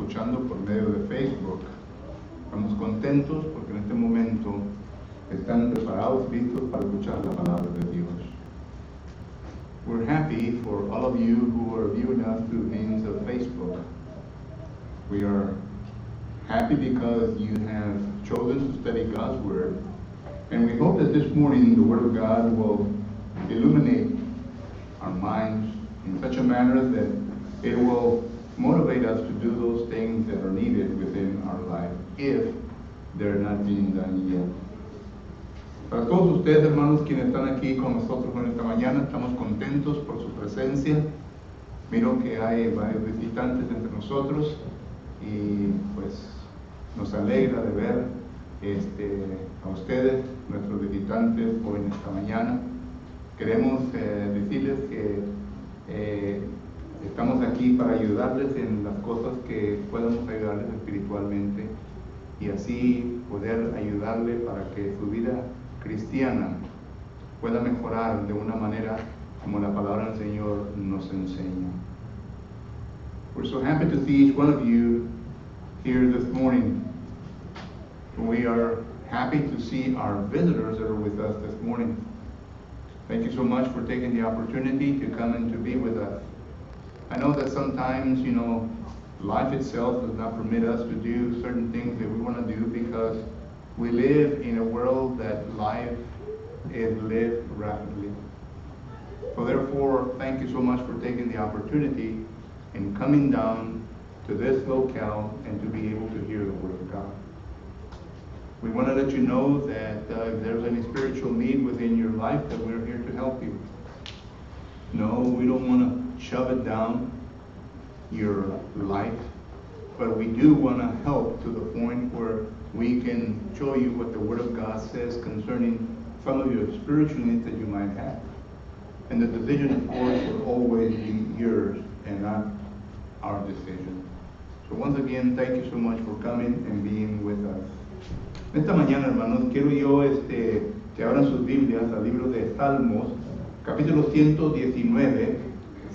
escuchando por medio de Facebook. Estamos contentos porque en este momento están preparados, listos para escuchar la palabra de Dios. We're happy for all of you who are viewing us through means of Facebook. We are happy because you have chosen to study God's Word, and we hope that this morning the Word of God will illuminate our minds in such a manner that it will motivate us to do those things that are needed within our life, if they're not being done yet. Para todos ustedes, hermanos, quienes están aquí con nosotros en esta mañana, estamos contentos por su presencia. Miro que hay varios visitantes entre nosotros y pues nos alegra de ver a ustedes, nuestros visitantes, hoy en esta mañana. Queremos decirles que estamos aquí para ayudarles en las cosas que podamos ayudarles espiritualmente y así poder ayudarle para que su vida cristiana pueda mejorar de una manera como la palabra del Señor nos enseña. We're so happy to see each one of you here this morning. We are happy to see our visitors that are with us this morning. Thank you so much for taking the opportunity to come and to be with us. I know that sometimes, life itself does not permit us to do certain things that we want to do because we live in a world that life is lived rapidly. So therefore, thank you so much for taking the opportunity and coming down to this locale and to be able to hear the Word of God. We want to let you know that if there's any spiritual need within your life, that we're here to help you. No, we don't want to shove it down your life, but we do want to help to the point where we can show you what the Word of God says concerning some of your spiritual needs that you might have. And the decision, of course, will always be yours and not our decision. So once again, thank you so much for coming and being with us. Esta mañana, hermanos, quiero yo que abran sus Biblias al libro de Salmos, capítulo 119,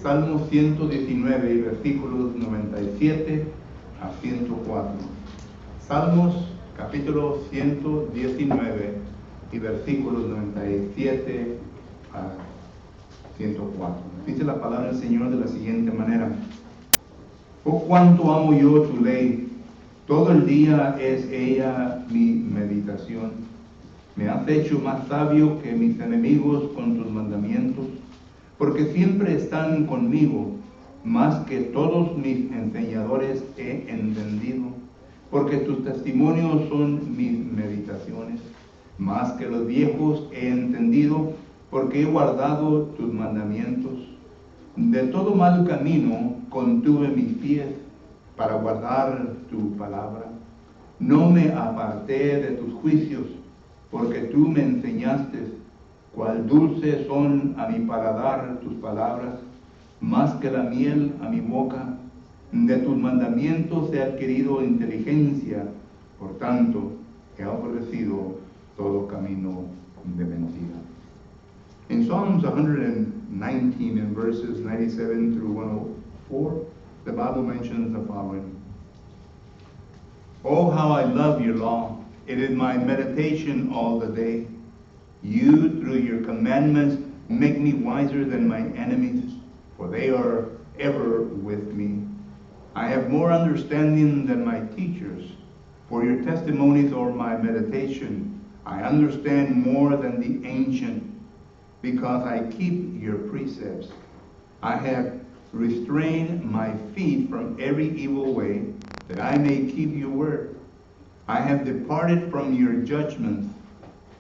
Salmos 119 y versículos 97 a 104. Salmos, capítulo 119 y versículos 97 a 104. Dice la palabra del Señor de la siguiente manera: Oh, cuánto amo yo tu ley. Todo el día es ella mi meditación. Me has hecho más sabio que mis enemigos con tus mandamientos, porque siempre están conmigo, más que todos mis enseñadores he entendido, porque tus testimonios son mis meditaciones, más que los viejos he entendido, porque he guardado tus mandamientos. De todo mal camino contuve mis pies, para guardar tu palabra. No me aparté de tus juicios, porque tú me enseñaste. Cuál dulces son a mi paladar tus palabras, más que la miel a mi boca. De tus mandamientos he adquirido inteligencia, por tanto he aborrecido todo camino de mentira. In Psalms 119 in verses 97 through 104, the Bible mentions the following: Oh, how I love your law. It is my meditation all the day. You, through your commandments, make me wiser than my enemies, for they are ever with me. I have more understanding than my teachers, for your testimonies are my meditation. I understand more than the ancient, because I keep your precepts. I have restrain my feet from every evil way, that I may keep your word. I have departed from your judgments,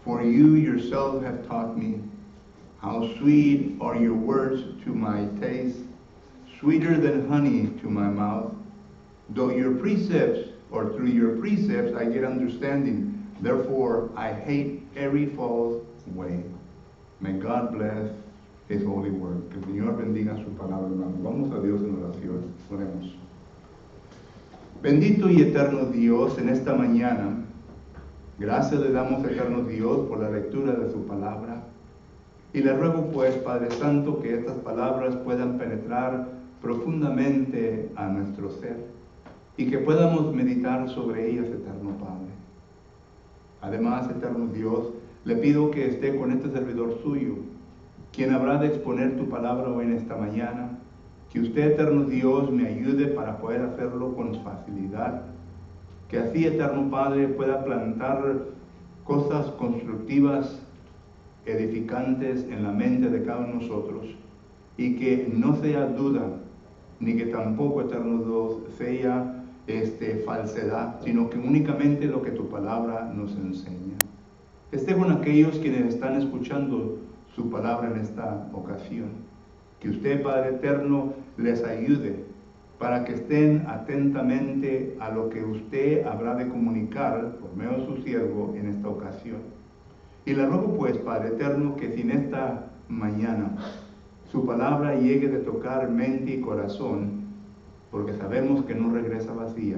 for you yourself have taught me. How sweet are your words to my taste, sweeter than honey to my mouth. Though your precepts, or through your precepts, I get understanding. Therefore, I hate every false way. May God bless His holy word. Que el Señor bendiga su palabra, hermano. Vamos a Dios en oración. Oremos. Bendito y eterno Dios, en esta mañana, gracias le damos, eterno Dios, por la lectura de su palabra. Y le ruego, pues, Padre Santo, que estas palabras puedan penetrar profundamente a nuestro ser. y que podamos meditar sobre ellas, eterno Padre. Además, eterno Dios, le pido que esté con este servidor suyo, quien habrá de exponer tu palabra hoy en esta mañana, que usted, eterno Dios, me ayude para poder hacerlo con facilidad, que así, eterno Padre, pueda plantar cosas constructivas, edificantes en la mente de cada uno de nosotros, y que no sea duda, ni que tampoco, eterno Dios, sea falsedad, sino que únicamente lo que tu palabra nos enseña. Esté con aquellos quienes están escuchando su palabra en esta ocasión. Que usted, Padre eterno, les ayude para que estén atentamente a lo que usted habrá de comunicar por medio de su siervo en esta ocasión. Y le ruego pues, Padre eterno, que si en esta mañana su palabra llegue de tocar mente y corazón, porque sabemos que no regresa vacía,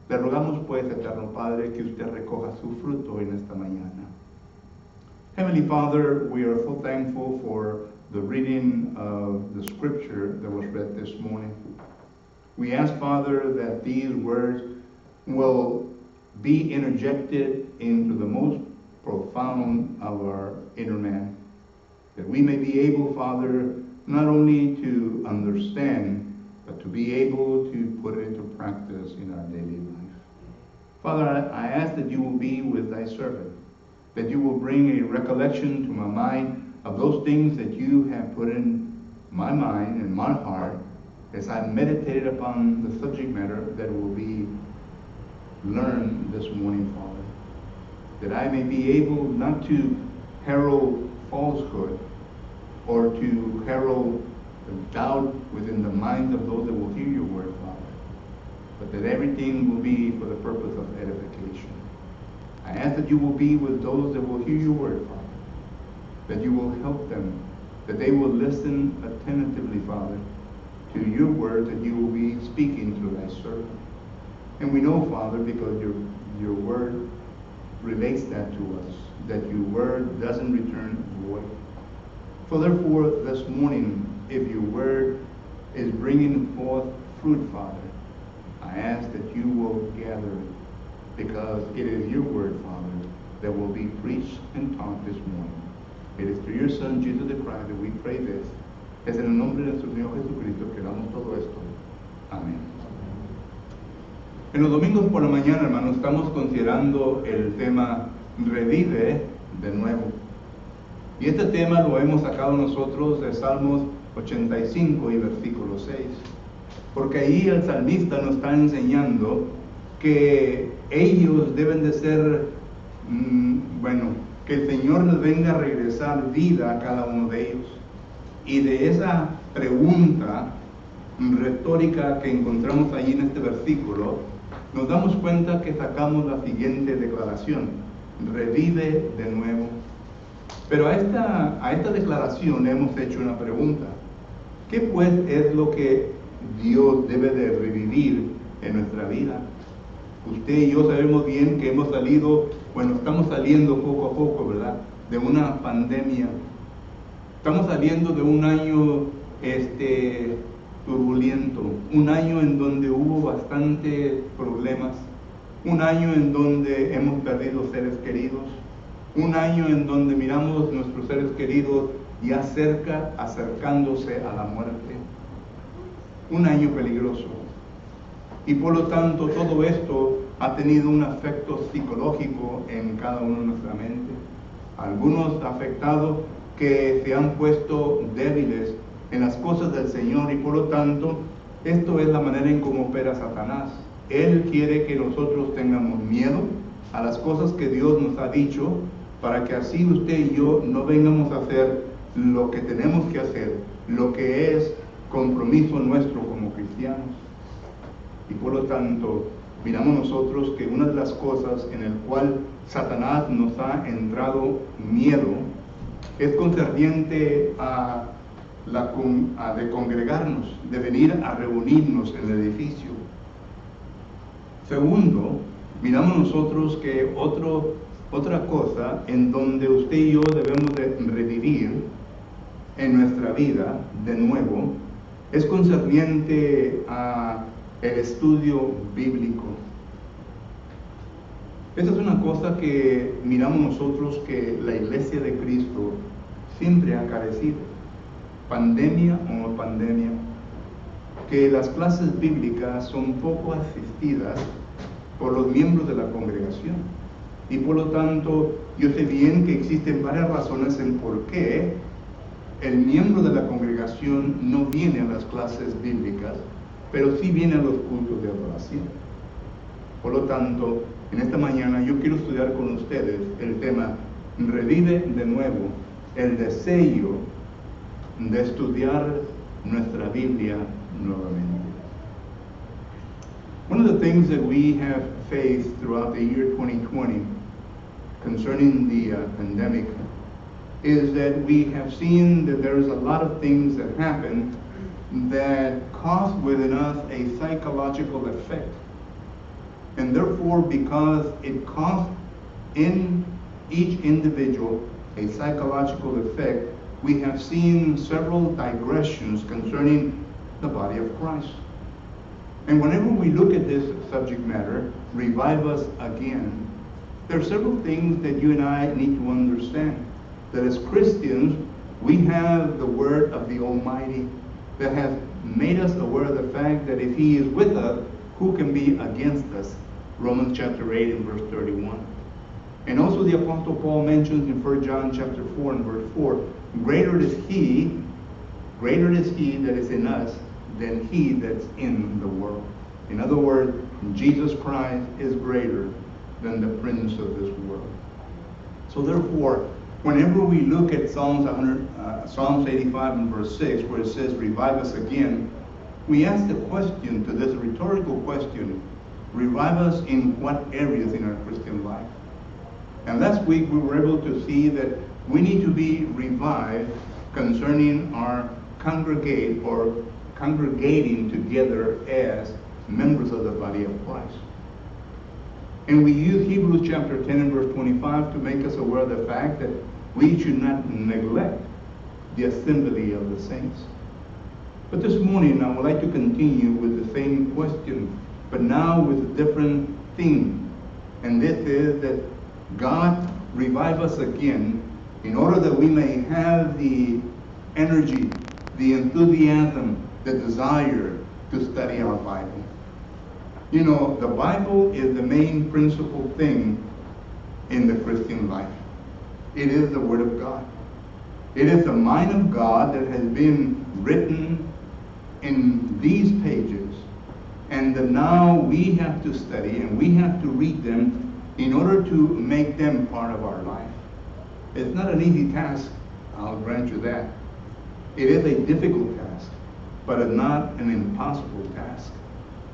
le rogamos pues, eterno Padre, que usted recoja su fruto en esta mañana. Heavenly Father, we are so thankful for the reading of the scripture that was read this morning. We ask, Father, that these words will be interjected into the most profound of our inner man, that we may be able, Father, not only to understand, but to be able to put it into practice in our daily life. Father, I ask that you will be with thy servant, that you will bring a recollection to my mind of those things that you have put in my mind and my heart as I meditated upon the subject matter that will be learned this morning, Father. That I may be able not to herald falsehood or to herald doubt within the minds of those that will hear your word, Father, but that everything will be for the purpose of edification. I ask that you will be with those that will hear your word, Father, that you will help them, that they will listen attentively, Father, to your word that you will be speaking through thy servant. And we know, Father, because your word relates that to us, that your word doesn't return void. So therefore, this morning, if your word is bringing forth fruit, Father, I ask that you will gather it, because it is your word, Father, that will be preached and taught this morning. It is through your Son, Jesus the Christ, that we pray this. Es en el nombre de nuestro Señor Jesucristo que damos todo esto. Amén. En los domingos por la mañana, hermanos, estamos considerando el tema Revive de nuevo. Y este tema lo hemos sacado nosotros de Salmos 85 y versículo 6. Porque ahí el salmista nos está enseñando que ellos deben de ser, que el Señor les venga a regresar vida a cada uno de ellos. Y de esa pregunta retórica que encontramos ahí en este versículo, nos damos cuenta que sacamos la siguiente declaración: revive de nuevo. Pero a esta declaración hemos hecho una pregunta: ¿qué pues es lo que Dios debe de revivir en nuestra vida? Usted y yo sabemos bien que hemos salido, estamos saliendo poco a poco, ¿verdad?, de una pandemia. Estamos saliendo de un año turbulento, un año en donde hubo bastantes problemas, un año en donde hemos perdido seres queridos, un año en donde miramos nuestros seres queridos ya acercándose a la muerte, un año peligroso. Y por lo tanto todo esto ha tenido un efecto psicológico en cada uno de nuestra mente. Algunos afectados que se han puesto débiles en las cosas del Señor, y por lo tanto esto es la manera en cómo opera Satanás. Él quiere que nosotros tengamos miedo a las cosas que Dios nos ha dicho, para que así usted y yo no vengamos a hacer lo que tenemos que hacer, lo que es compromiso nuestro como cristianos. Y por lo tanto miramos nosotros que una de las cosas en el cual Satanás nos ha entrado miedo es concerniente de congregarnos, de venir a reunirnos en el edificio. Segundo, miramos nosotros que otra cosa en donde usted y yo debemos de revivir en nuestra vida de nuevo es concerniente a el estudio bíblico. Esta es una cosa que miramos nosotros que la Iglesia de Cristo siempre ha carecido, pandemia o no pandemia, que las clases bíblicas son poco asistidas por los miembros de la congregación. Y por lo tanto, yo sé bien que existen varias razones en por qué el miembro de la congregación no viene a las clases bíblicas, pero sí viene a los cultos de adoración. Por lo tanto, en esta mañana yo quiero estudiar con ustedes el tema revive de nuevo el deseo de estudiar nuestra Biblia nuevamente. One of the things that we have faced throughout the year 2020 concerning the pandemic is that we have seen that there is a lot of things that happen that cause within us a psychological effect. And therefore, because it caused in each individual a psychological effect, we have seen several digressions concerning the body of Christ. And whenever we look at this subject matter, revive us again, there are several things that you and I need to understand. That as Christians, we have the word of the Almighty that has made us aware of the fact that if He is with us, who can be against us? Romans chapter 8 and verse 31. And also the Apostle Paul mentions in 1 John chapter 4 and verse 4, greater is He that is in us than he that's in the world. In other words, Jesus Christ is greater than the prince of this world. So therefore, whenever we look at Psalms 85 and verse 6, where it says, revive us again, we ask the question, to this rhetorical question, revive us in what areas in our Christian life? And last week we were able to see that we need to be revived concerning our congregating together as members of the body of Christ. And we use Hebrews chapter 10 and verse 25 to make us aware of the fact that we should not neglect the assembly of the saints. But this morning I would like to continue with the same question, but now with a different theme. And this is that God revive us again in order that we may have the energy, the enthusiasm, the desire to study our Bible. You know, the Bible is the main principal thing in the Christian life. It is the Word of God. It is the mind of God that has been written in these pages, and that now we have to study and we have to read them in order to make them part of our life. It's not an easy task, I'll grant you that. It is a difficult task, but it's not an impossible task.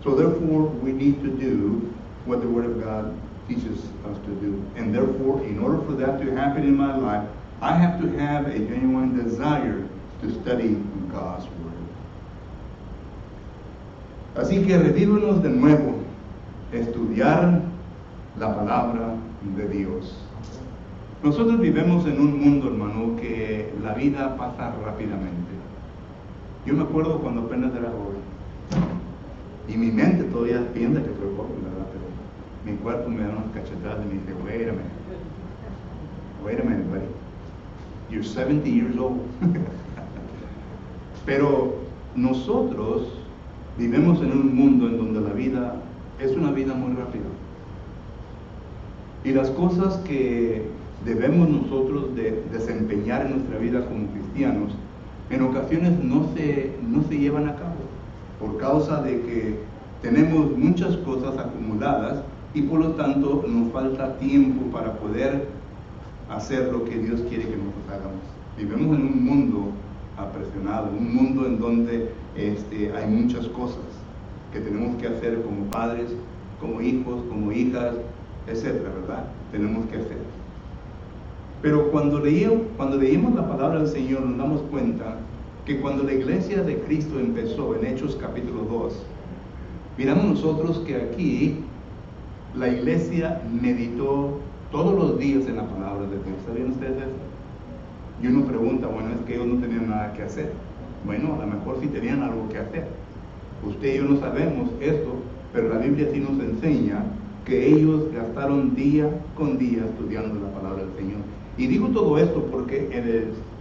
So therefore, we need to do what the Word of God teaches us to do. And therefore, in order for that to happen in my life, I have to have a genuine desire to study God's Word. Así que revívanos de nuevo, estudiar la palabra de Dios. Nosotros vivimos en un mundo, hermano, que la vida pasa rápidamente. Yo me acuerdo cuando apenas era joven. Y mi mente todavía piensa que soy joven, ¿verdad? Pero mi cuerpo me da unas cachetadas y me dice, wait a minute, buddy. You're 70 years old. Pero nosotros vivimos en un mundo en donde la vida es una vida muy rápida. Y las cosas que debemos nosotros de desempeñar en nuestra vida como cristianos, en ocasiones no se llevan a cabo, por causa de que tenemos muchas cosas acumuladas y por lo tanto nos falta tiempo para poder hacer lo que Dios quiere que nosotros hagamos. Vivimos en un mundo apresionado, un mundo en donde hay muchas cosas que tenemos que hacer como padres, como hijos, como hijas, etcétera, ¿verdad? Tenemos que hacer. Pero cuando leímos la palabra del Señor nos damos cuenta que cuando la iglesia de Cristo empezó en Hechos capítulo 2, miramos nosotros que aquí la iglesia meditó todos los días en la palabra de Dios. ¿Sabían ustedes eso? Y uno pregunta, bueno, es que ellos no tenían nada que hacer. Bueno, a lo mejor sí tenían algo que hacer. Usted y yo no sabemos esto, pero la Biblia sí nos enseña que ellos gastaron día con día estudiando la palabra del Señor. Y digo todo esto porque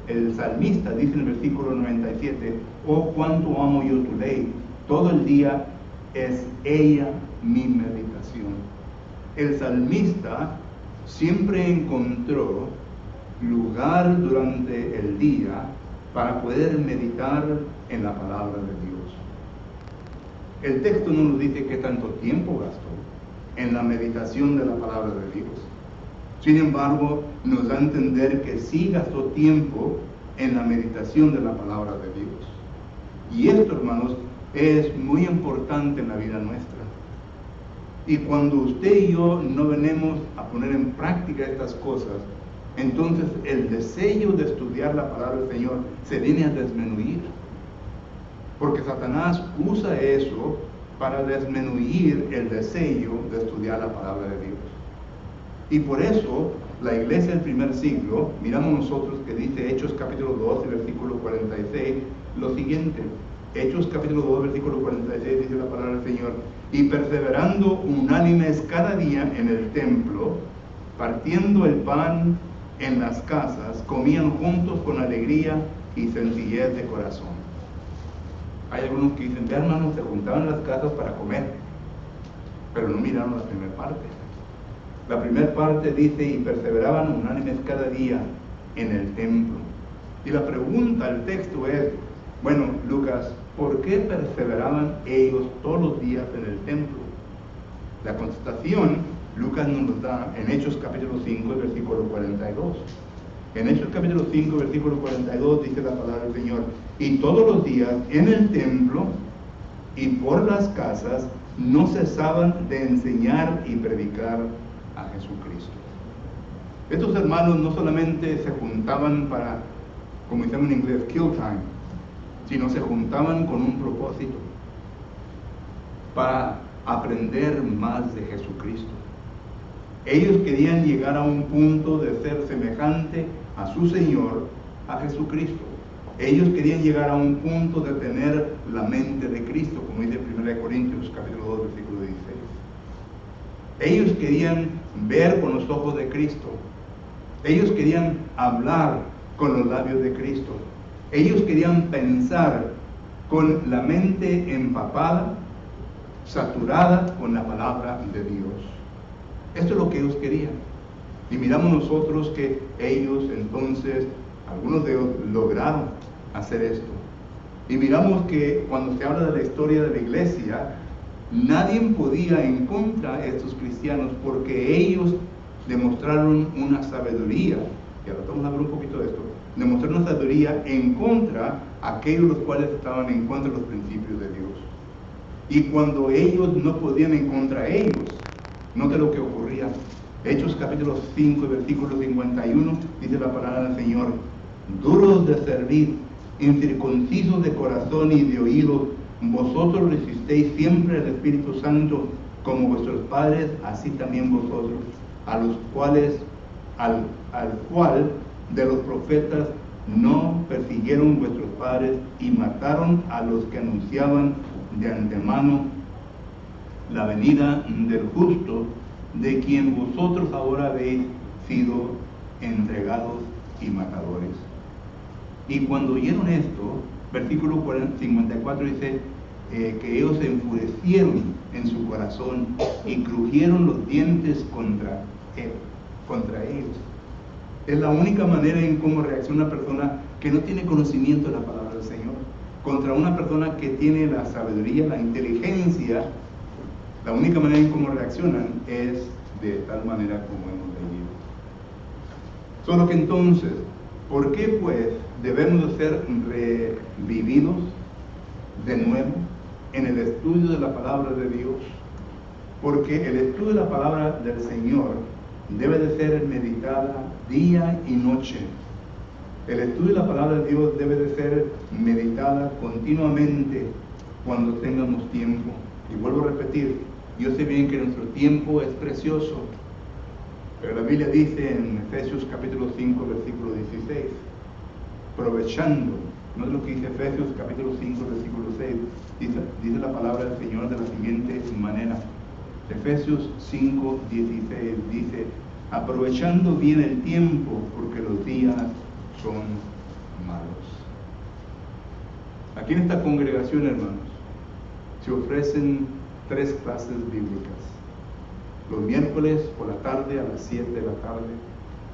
el salmista dice en el versículo 97, oh, cuánto amo yo tu ley, todo el día es ella mi meditación. El salmista siempre encontró lugar durante el día para poder meditar en la palabra de Dios. El texto no nos dice qué tanto tiempo gastó en la meditación de la palabra de Dios. Sin embargo, nos da a entender que sí gastó tiempo en la meditación de la palabra de Dios. Y esto, hermanos, es muy importante en la vida nuestra. Y cuando usted y yo no venimos a poner en práctica estas cosas, entonces el deseo de estudiar la palabra del Señor se viene a disminuir. Porque Satanás usa eso para disminuir el deseo de estudiar la palabra de Dios. Y por eso la iglesia del primer siglo, miramos nosotros que dice Hechos capítulo 2, versículo 46, lo siguiente. Hechos capítulo 2, versículo 46 dice la palabra del Señor: y perseverando unánimes cada día en el templo, partiendo el pan en las casas, comían juntos con alegría y sencillez de corazón. Hay algunos que dicen, hermanos, se juntaban en las casas para comer, pero no miraron la primera parte. La primera parte dice, y perseveraban unánimes cada día en el templo. Y la pregunta al texto es, bueno, Lucas, ¿por qué perseveraban ellos todos los días en el templo? La contestación, Lucas nos da en Hechos capítulo 5, versículo 42. En Hechos capítulo 5, versículo 42 dice la palabra del Señor, y todos los días en el templo y por las casas no cesaban de enseñar y predicar a Jesucristo. Estos hermanos no solamente se juntaban para, como decimos en inglés, kill time, sino se juntaban con un propósito, para aprender más de Jesucristo. Ellos querían llegar a un punto de ser semejante a su Señor, a Jesucristo. Ellos querían llegar a un punto de tener la mente de Cristo, como dice 1 Corintios capítulo 2, versículo 16. Ellos querían ver con los ojos de Cristo. Ellos querían hablar con los labios de Cristo. Ellos querían pensar con la mente empapada, saturada con la palabra de Dios. Esto es lo que ellos querían. Y miramos nosotros que ellos entonces, algunos de ellos lograron hacer esto. Y miramos que cuando se habla de la historia de la iglesia, nadie podía en contra de estos cristianos porque ellos demostraron una sabiduría. Y ahora vamos a ver un poquito de esto. Demostraron una sabiduría en contra a aquellos los cuales estaban en contra de los principios de Dios. Y cuando ellos no podían en contra de ellos, note lo que ocurría. Hechos capítulo 5, versículo 51, dice la palabra del Señor: duros de servir, incircuncisos de corazón y de oídos, vosotros resistéis siempre al Espíritu Santo, como vuestros padres, así también vosotros, a los cuales, al cual de los profetas no persiguieron vuestros padres y mataron a los que anunciaban de antemano la venida del justo, de quien vosotros ahora habéis sido entregados y matadores. Y cuando oyeron esto, versículo 54 dice que ellos se enfurecieron en su corazón y crujieron los dientes contra ellos. Es la única manera en cómo reacciona una persona que no tiene conocimiento de la palabra del Señor. Contra una persona que tiene la sabiduría, la inteligencia, la única manera en cómo reaccionan es de tal manera como hemos leído. Solo que entonces, ¿por qué pues debemos de ser revividos de nuevo en el estudio de la palabra de Dios? Porque el estudio de la palabra del Señor debe de ser meditada día y noche. El estudio de la palabra de Dios debe de ser meditada continuamente cuando tengamos tiempo. Y vuelvo a repetir, yo sé bien que nuestro tiempo es precioso, pero la Biblia dice en Efesios capítulo 5, versículo 16, aprovechando No es lo que dice Efesios capítulo 5, versículo 6. Dice la palabra del Señor de la siguiente manera. Efesios 5, 16 dice, aprovechando bien el tiempo porque los días son malos. Aquí en esta congregación, hermanos, se ofrecen 3 clases bíblicas. Los miércoles por la tarde a las 7 de la tarde,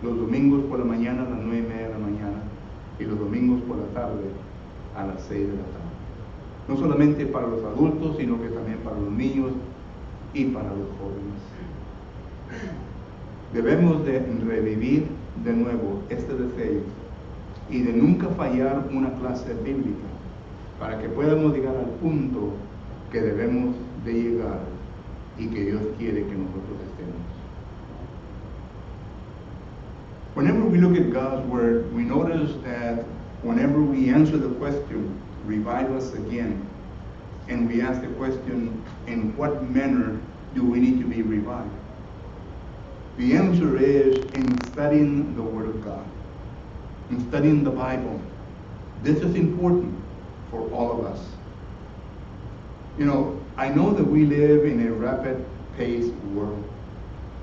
los domingos por la mañana a las 9:30 de la mañana y los domingos por la tarde a las 6 de la tarde. No solamente para los adultos, sino que también para los niños y para los jóvenes. Debemos de revivir de nuevo este deseo y de nunca fallar una clase bíblica para que podamos llegar al punto que debemos de llegar y que Dios quiere que nosotros estemos. Whenever we look at God's Word, we notice that whenever we answer the question, revive us again, and we ask the question, in what manner do we need to be revived? The answer is in studying the Word of God, in studying the Bible. This is important for all of us. You know, I know that we live in a rapid-paced world.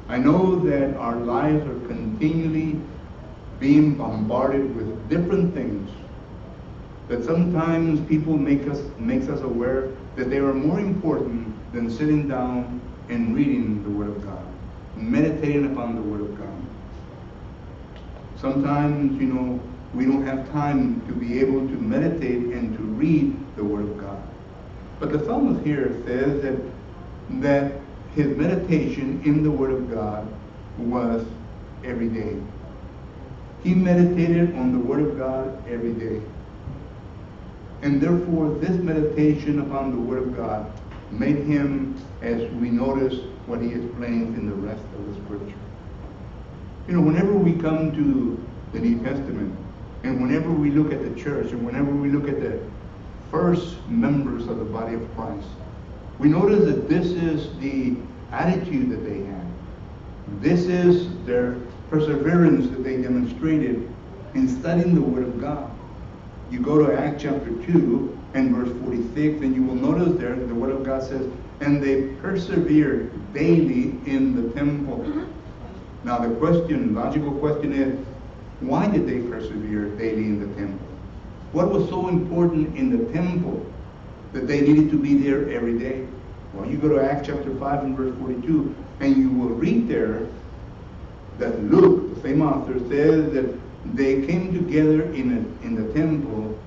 I know that our lives are continually being bombarded with different things that sometimes people makes us aware that they are more important than sitting down and reading the Word of God, meditating upon the Word of God. Sometimes, you know, we don't have time to be able to meditate and to read the Word of God. But the psalmist here says that his meditation in the Word of God was every day. He meditated on the Word of God every day. And therefore, this meditation upon the Word of God made him, as we notice what he explains in the rest of the Scripture. You know, whenever we come to the New Testament, and whenever we look at the church, and whenever we look at the first members of the body of Christ, we notice that this is the attitude that they had. This is their perseverance that they demonstrated in studying the Word of God. You go to Acts chapter 2 and verse 46, and you will notice there the Word of God says, and they persevered daily in the temple. Now the logical question is, why did they persevere daily in the temple? What was so important in the temple that they needed to be there every day? Well, you go to Acts chapter 5 and verse 42, and you will read there that Luke, the same author, says that they came together in the temple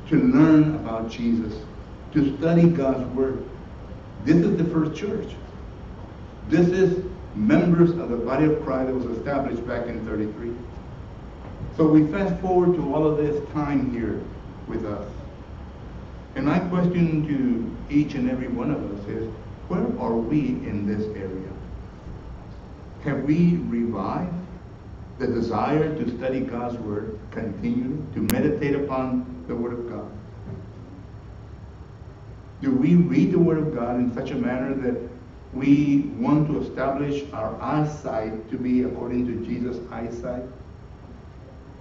to learn about Jesus, to study God's Word. This is the first church. This is members of the body of Christ that was established back in 33. So we fast forward to all of this time here with us. And my question to each and every one of us is, where are we in this area? Have we revived the desire to study God's Word continually, to meditate upon the Word of God? Do we read the Word of God in such a manner that we want to establish our eyesight to be according to Jesus' eyesight?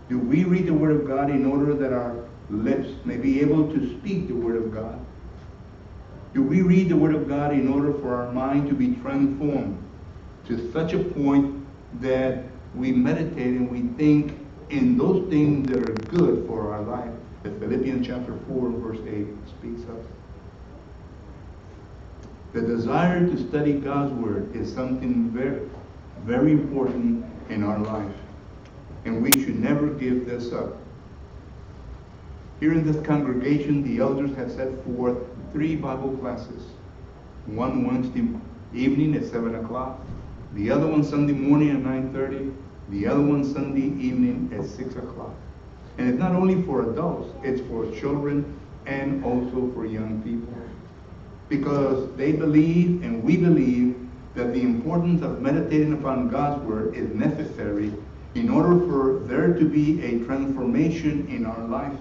Do we read the Word of God in order that our lips may be able to speak the Word of God? Do we read the Word of God in order for our mind to be transformed to such a point that we meditate and we think in those things that are good for our life, as Philippians chapter 4 verse 8 speaks of? The desire to study God's Word is something very, very important in our life. And we should never give this up. Here in this congregation, the elders have set forth 3 Bible classes. One Wednesday evening at 7 o'clock. The other one Sunday morning at 9:30. The other one Sunday evening at 6 o'clock. And it's not only for adults, it's for children and also for young people. Because they believe, and we believe, that the importance of meditating upon God's Word is necessary in order for there to be a transformation in our life.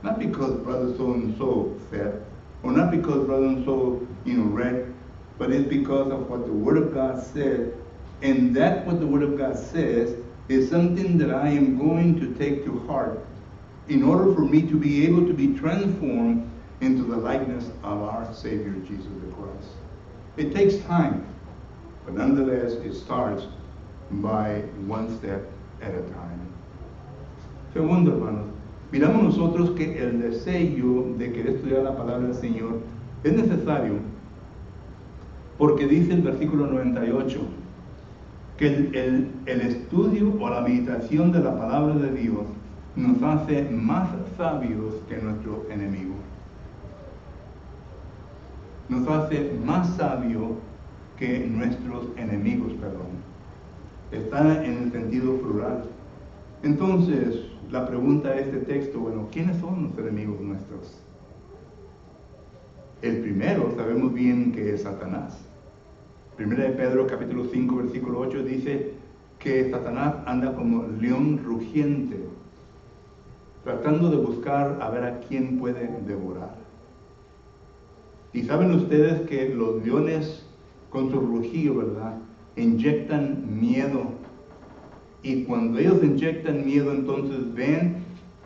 Not because brother so-and-so said, or not because brother so read, but it's because of what the Word of God said. And that what the Word of God says is something that I am going to take to heart in order for me to be able to be transformed into the likeness of our Savior Jesus the Christ. It takes time, but nonetheless it starts by one step at a time. Segundo, hermanos, miramos nosotros que el deseo de querer estudiar la palabra del Señor es necesario porque dice el versículo 98 que el estudio o la meditación de la palabra de Dios nos hace más sabios que nuestro enemigo. Nos hace más sabios que nuestros enemigos, perdón. Está en el sentido plural. Entonces, la pregunta de este texto, bueno, ¿quiénes son los enemigos nuestros? El primero, sabemos bien que es Satanás. Primera de Pedro, capítulo 5, versículo 8, dice que Satanás anda como león rugiente, tratando de buscar a ver a quién puede devorar. Y saben ustedes que los leones, con su rugido, ¿verdad?, inyectan miedo. Y cuando ellos inyectan miedo, entonces ven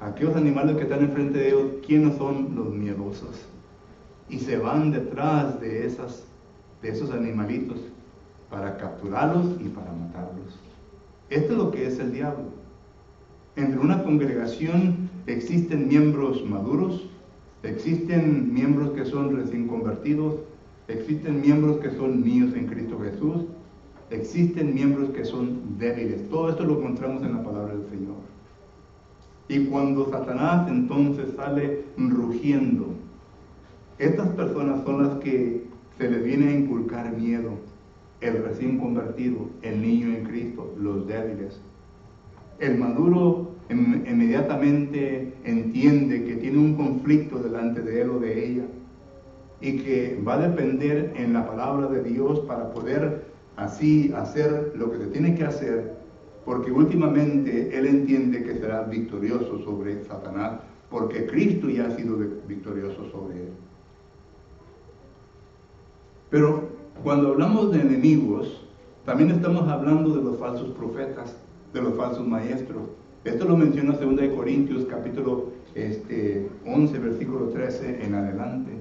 a aquellos animales que están enfrente de ellos, quiénes son los miedosos. Y se van detrás de esos animalitos para capturarlos y para matarlos. Esto es lo que es el diablo. Entre una congregación existen miembros maduros, existen miembros que son recién convertidos, existen miembros que son niños en Cristo Jesús, existen miembros que son débiles. Todo esto lo encontramos en la palabra del Señor. Y cuando Satanás entonces sale rugiendo, estas personas son las que se les viene a inculcar miedo. El recién convertido, el niño en Cristo, los débiles. El maduro inmediatamente entiende que tiene un conflicto delante de él o de ella y que va a depender en la palabra de Dios para poder así hacer lo que se tiene que hacer, porque últimamente él entiende que será victorioso sobre Satanás, porque Cristo ya ha sido victorioso sobre él. Pero cuando hablamos de enemigos, también estamos hablando de los falsos profetas, de los falsos maestros. Esto lo menciona 2 Corintios capítulo 11, versículo 13 en adelante.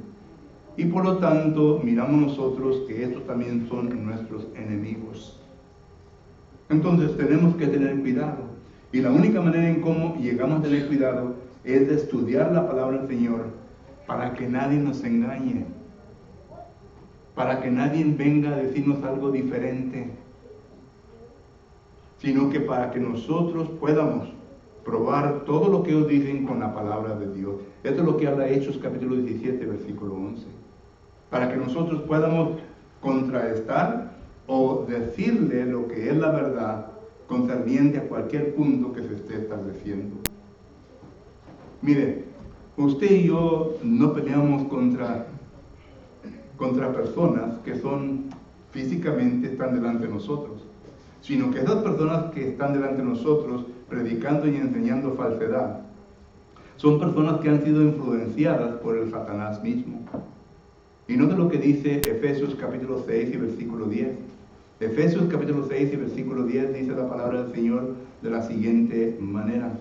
Y por lo tanto, miramos nosotros que estos también son nuestros enemigos. Entonces tenemos que tener cuidado. Y la única manera en cómo llegamos a tener cuidado es de estudiar la palabra del Señor para que nadie nos engañe. Para que nadie venga a decirnos algo diferente, sino que para que nosotros podamos probar todo lo que ellos dicen con la palabra de Dios. Esto es lo que habla Hechos capítulo 17, versículo 11. Para que nosotros podamos contrastar o decirle lo que es la verdad concerniente a cualquier punto que se esté estableciendo. Mire, usted y yo no peleamos contra personas que son físicamente están delante de nosotros, sino que esas personas que están delante de nosotros predicando y enseñando falsedad son personas que han sido influenciadas por el Satanás mismo. Y note lo que dice Efesios capítulo 6 y versículo 10. Efesios capítulo 6 y versículo 10 dice la palabra del Señor de la siguiente manera.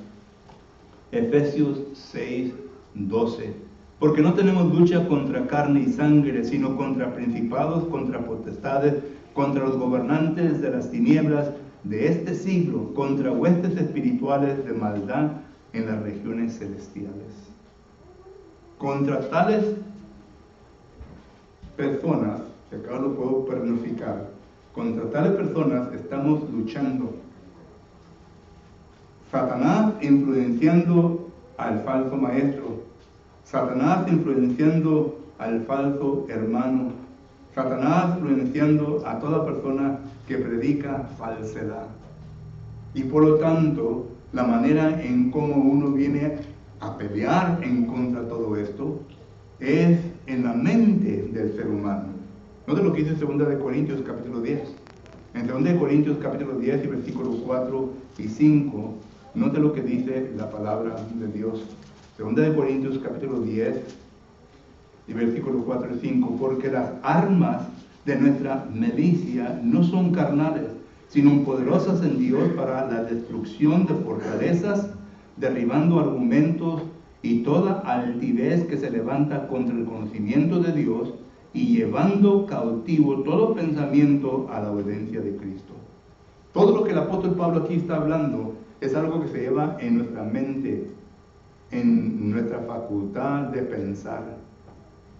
Efesios 6, 12. Porque no tenemos lucha contra carne y sangre, sino contra principados, contra potestades, contra los gobernantes de las tinieblas de este siglo, contra huestes espirituales de maldad en las regiones celestiales. Contra tales personas, que acá lo puedo personificar, contra tales personas estamos luchando. Satanás influenciando al falso maestro, Satanás influenciando al falso hermano, Satanás influenciando a toda persona que predica falsedad. Y por lo tanto, la manera en cómo uno viene a pelear en contra de todo esto es en la mente del ser humano. Note lo que dice 2 Corintios capítulo 10. En 2 Corintios capítulo 10 y versículos 4 y 5, note lo que dice la palabra de Dios. 2 Corintios capítulo 10 y versículos 4 y 5, porque las armas de nuestra milicia no son carnales, sino poderosas en Dios para la destrucción de fortalezas, derribando argumentos y toda altivez que se levanta contra el conocimiento de Dios y llevando cautivo todo pensamiento a la obediencia de Cristo. Todo lo que el apóstol Pablo aquí está hablando es algo que se lleva en nuestra mente, en nuestra facultad de pensar.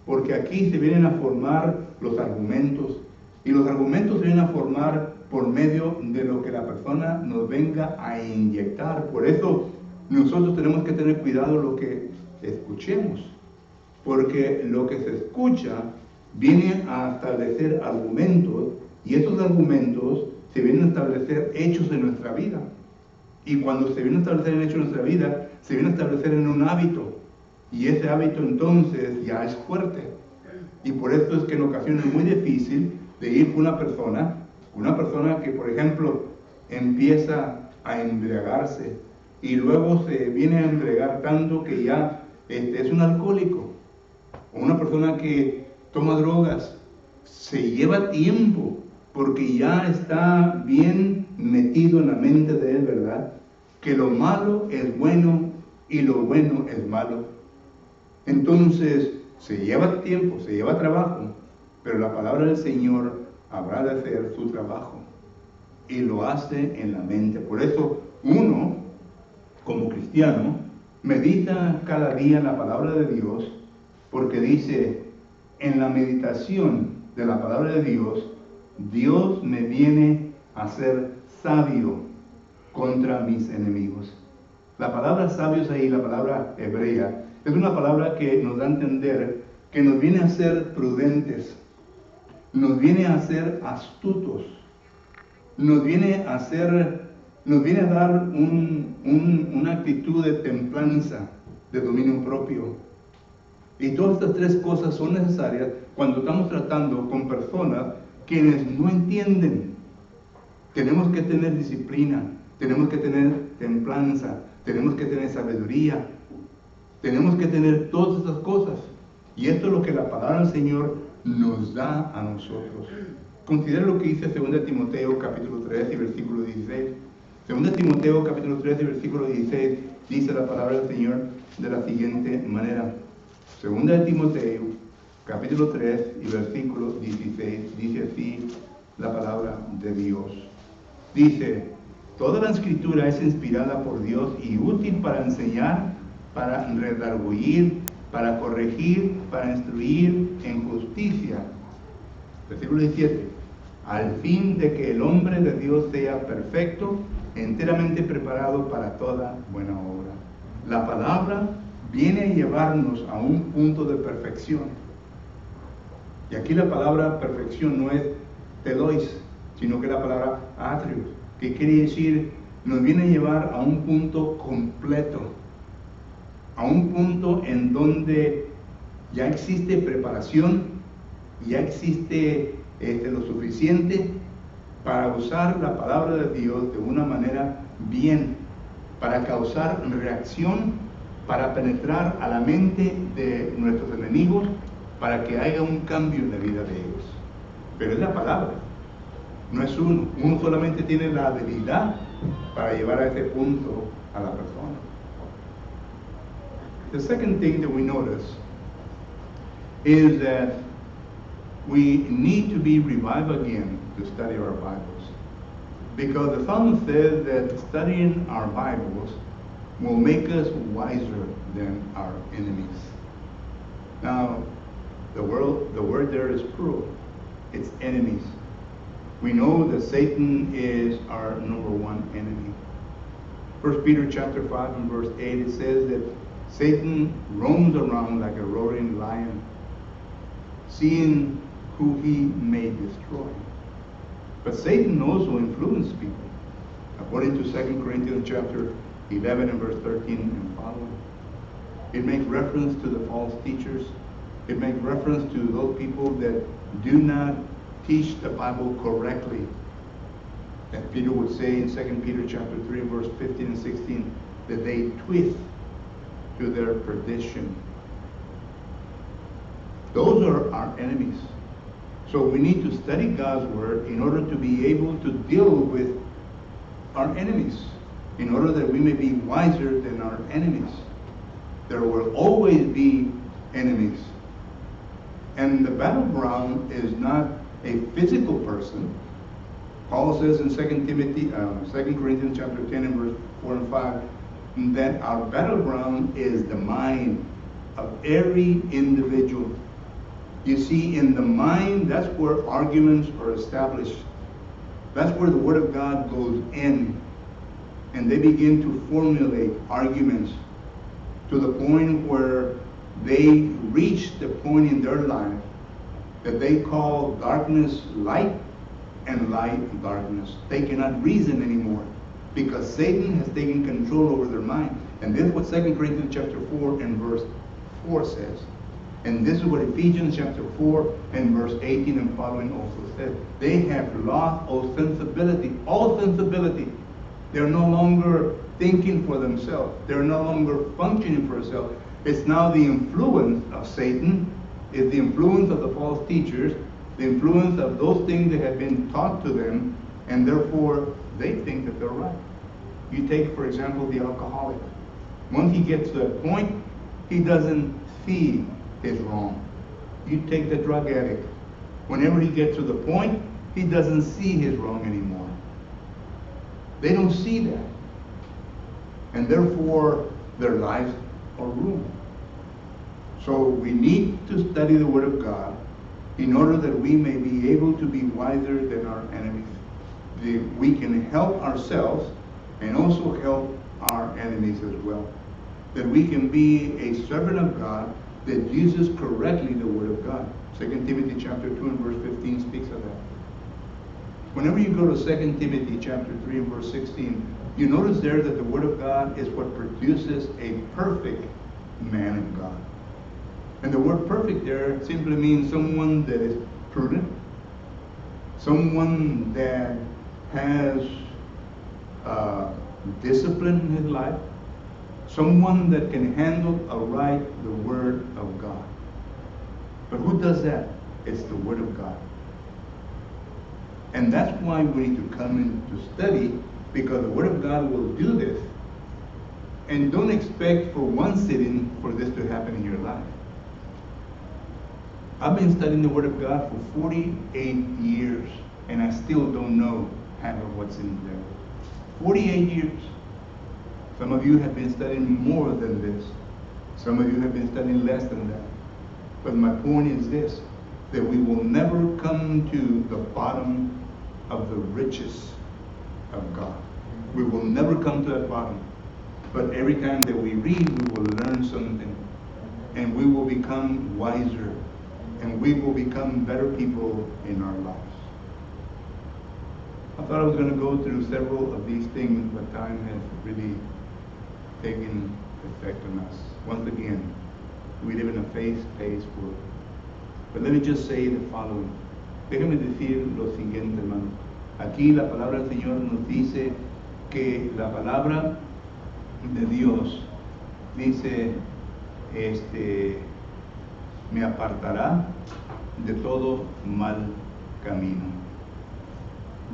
Porque aquí se vienen a formar los argumentos, y los argumentos se vienen a formar por medio de lo que la persona nos venga a inyectar. Por eso nosotros tenemos que tener cuidado lo que escuchemos, porque lo que se escucha viene a establecer argumentos, y esos argumentos se vienen a establecer hechos en nuestra vida. Y cuando se viene a establecer hechos en nuestra vida, se viene a establecer en un hábito. Y ese hábito entonces ya es fuerte. Y por esto es que en ocasiones es muy difícil de ir con una persona que, por ejemplo, empieza a embriagarse y luego se viene a embriagar tanto que ya es un alcohólico. O una persona que toma drogas, se lleva tiempo porque ya está bien metido en la mente de él, ¿verdad? Que lo malo es bueno y lo bueno es malo. Entonces, se lleva tiempo, se lleva trabajo, pero la palabra del Señor habrá de hacer su trabajo y lo hace en la mente. Por eso uno, como cristiano, medita cada día en la palabra de Dios, porque dice, en la meditación de la palabra de Dios, Dios me viene a ser sabio contra mis enemigos. La palabra sabios ahí, la palabra hebrea, es una palabra que nos da a entender que nos viene a ser prudentes, nos viene a ser astutos, nos viene a dar una actitud de templanza, de dominio propio. Y todas estas tres cosas son necesarias cuando estamos tratando con personas quienes no entienden. Tenemos que tener disciplina, tenemos que tener templanza, tenemos que tener sabiduría, tenemos que tener todas estas cosas. Y esto es lo que la palabra del Señor nos da a nosotros. Considera lo que dice 2 Timoteo capítulo 3 y versículo 16. 2 Timoteo capítulo 3 y versículo 16 dice la palabra del Señor de la siguiente manera. 2 Timoteo capítulo 3 y versículo 16 dice así la palabra de Dios. Dice, toda la escritura es inspirada por Dios y útil para enseñar, para redarguir, para corregir, para instruir en justicia. Versículo 17. Al fin de que el hombre de Dios sea perfecto, enteramente preparado para toda buena obra. La palabra viene a llevarnos a un punto de perfección. Y aquí la palabra perfección no es telois, sino que la palabra atrios, que quiere decir, nos viene a llevar a un punto completo, a un punto en donde ya existe preparación, ya existe lo suficiente para usar la palabra de Dios de una manera bien, para causar reacción, para penetrar a la mente de nuestros enemigos, para que haya un cambio en la vida de ellos. Pero es la palabra, no es uno. Uno solamente tiene la habilidad para llevar a ese punto a la persona. The second thing that we notice is that we need to be revived again to study our Bibles. Because the psalmist says that studying our Bibles will make us wiser than our enemies. Now, the word there is plural. It's enemies. We know that Satan is our number one enemy. 1 Peter chapter 5 and verse 8, it says that Satan roams around like a roaring lion, seeing who he may destroy. But Satan also influences people. According to 2 Corinthians chapter 11 and verse 13 and following. It makes reference to the false teachers. It makes reference to those people that do not teach the Bible correctly. As Peter would say in 2 Peter chapter 3 verse 15 and 16, that they twist to their perdition. Those are our enemies. So we need to study God's Word in order to be able to deal with our enemies. in order that we may be wiser than our enemies. There will always be enemies. And the battleground is not a physical person. Paul says in 2 Corinthians chapter 10 and verse 4 and 5, that our battleground is the mind of every individual. You see, in the mind, that's where arguments are established. That's where the Word of God goes in. And they begin to formulate arguments to the point where they reach the point in their life that they call darkness light and light darkness. They cannot reason anymore because Satan has taken control over their mind. And this is what 2 Corinthians chapter 4 and verse 4 says. And this is what Ephesians chapter 4 and verse 18 and following also says. They have lost all sensibility. All sensibility. They're no longer thinking for themselves. They're no longer functioning for themselves. It's now the influence of Satan. It's the influence of the false teachers. The influence of those things that have been taught to them. And therefore, they think that they're right. You take, for example, the alcoholic. Once he gets to that point, he doesn't see his wrong. You take the drug addict. Whenever he gets to the point, he doesn't see his wrong anymore. They don't see that. And therefore, their lives are ruined. So we need to study the Word of God in order that we may be able to be wiser than our enemies. We can help ourselves and also help our enemies as well. That we can be a servant of God that uses correctly the Word of God. 2 Timothy chapter 2 and verse 15 speaks of that. Whenever you go to 2 Timothy chapter 3 and verse 16, you notice there that the Word of God is what produces a perfect man of God. And the word perfect there simply means someone that is prudent, someone that has discipline in his life, someone that can handle aright the Word of God. But who does that? It's the Word of God. And that's why we need to come in to study, because the Word of God will do this. And don't expect for one sitting for this to happen in your life. I've been studying the Word of God for 48 years, and I still don't know half of what's in there. 48 years. Some of you have been studying more than this. Some of you have been studying less than that. But my point is this, that we will never come to the bottom of the riches of God. We will never come to that bottom. But every time that we read, we will learn something. And we will become wiser. And we will become better people in our lives. I thought I was going to go through several of these things, but time has really taken effect on us. Once again, we live in a faith-based world. But let me just say the following. Déjame decir lo siguiente, hermano. Aquí la palabra del Señor nos dice que la palabra de Dios dice, me apartará de todo mal camino.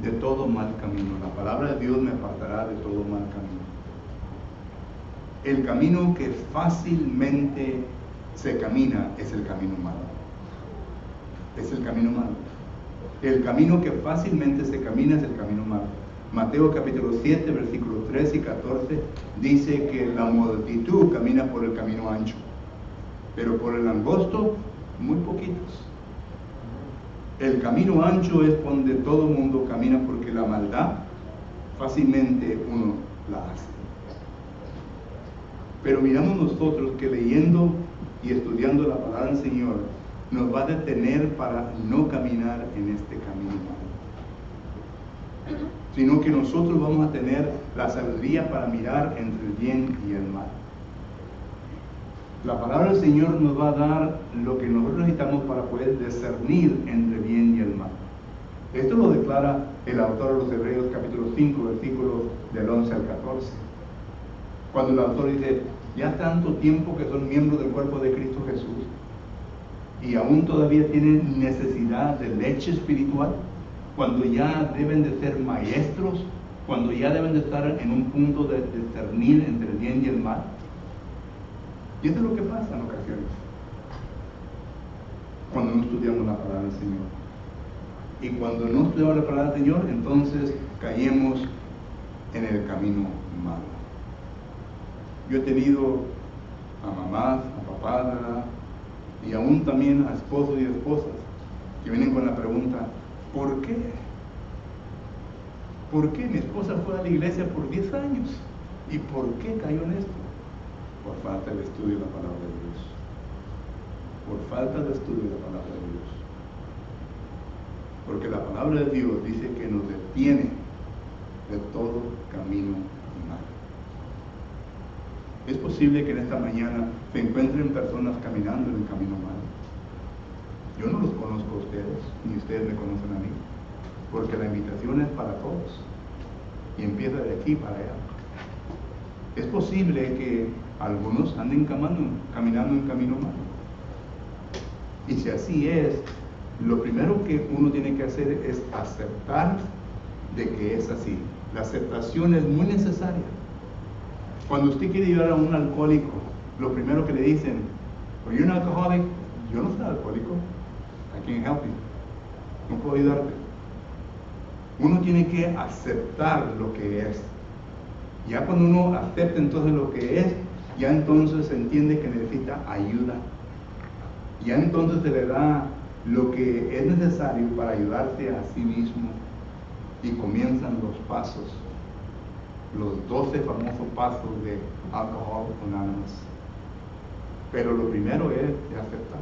De todo mal camino. La palabra de Dios me apartará de todo mal camino. El camino que fácilmente se camina es el camino malo. Es el camino malo. El camino que fácilmente se camina es el camino malo. Mateo capítulo 7, versículos 13 y 14 dice que la multitud camina por el camino ancho, pero por el angosto, muy poquitos. El camino ancho es donde todo el mundo camina porque la maldad fácilmente uno la hace. Pero miramos nosotros que leyendo y estudiando la palabra del Señor nos va a detener para no caminar en este camino malo, sino que nosotros vamos a tener la sabiduría para mirar entre el bien y el mal. La palabra del Señor nos va a dar lo que nosotros necesitamos para poder discernir entre el bien y el mal. Esto lo declara el autor de los Hebreos capítulo 5, versículos del 11 al 14. Cuando el autor dice, ya tanto tiempo que son miembros del cuerpo de Cristo Jesús y aún todavía tienen necesidad de leche espiritual, cuando ya deben de ser maestros cuando ya deben de estar en un punto de discernir entre el bien y el mal. Y eso es lo que pasa en ocasiones cuando no estudiamos la palabra del Señor. Y cuando no estudiamos la palabra del Señor, entonces caemos en el camino malo. Yo he tenido a mamás, a papás, ¿verdad? Y aún también a esposos y esposas que vienen con la pregunta: ¿por qué? ¿Por qué mi esposa fue a la iglesia por 10 años? ¿Y por qué cayó en esto? Por falta de estudio de la palabra de Dios. Por falta de estudio de la palabra de Dios. Porque la palabra de Dios dice que nos detiene de todo camino mal. Es posible que en esta mañana se encuentren personas caminando en el camino mal. Yo no los conozco a ustedes, ni ustedes me conocen a mí, porque la invitación es para todos y empieza de aquí para allá. Es posible que algunos anden caminando en camino mal. Y si así es, lo primero que uno tiene que hacer es aceptar de que es así. La aceptación es muy necesaria. Cuando usted quiere ayudar a un alcohólico, lo primero que le dicen: "Are you an alcoholic?" Yo no soy alcohólico. I can't help you. No puedo ayudarte. Uno tiene que aceptar lo que es. Ya cuando uno acepta entonces lo que es, ya entonces se entiende que necesita ayuda. Ya entonces se le da lo que es necesario para ayudarse a sí mismo. Y comienzan los pasos, los 12 famosos pasos de Alcoholics Anonymous. Pero lo primero es aceptar.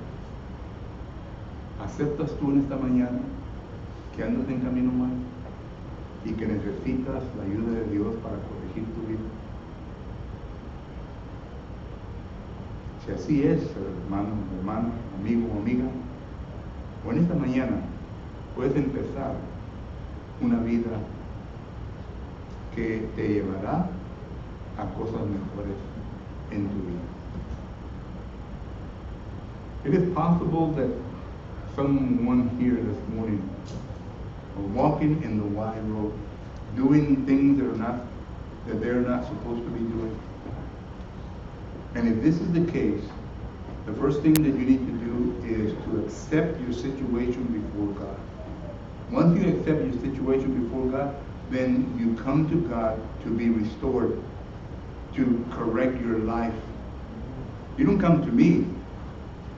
¿Aceptas tú en esta mañana que andas en camino mal y que necesitas la ayuda de Dios para corregir tu vida? Si así es, hermano, amigo o amiga, o en esta mañana puedes empezar una vida que te llevará a cosas mejores en tu vida. It is possible that someone here this morning are walking in the wide road, doing things that they're not supposed to be doing. And if this is the case, the first thing that you need to do is to accept your situation before God. Once you accept your situation before God, then you come to God to be restored, to correct your life. You don't come to me.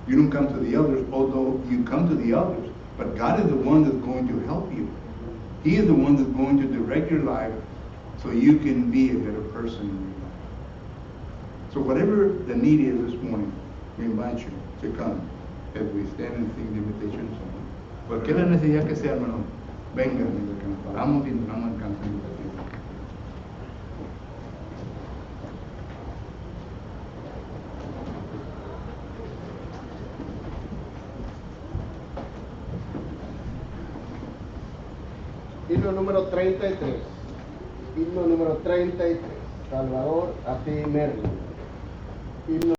You don't come to the others, although you come to the others. But God is the one that's going to help you. He is the one that's going to direct your life so you can be a better person in your life. So whatever the need is this morning, we invite you to come as we stand and sing the invitation song. Cualquier necesidad que sea, hermano, venga mientras que nos paramos y nos damos el canto de invitación. Himno número 33. Himno número 33. Salvador, a ti, Merlin. Himno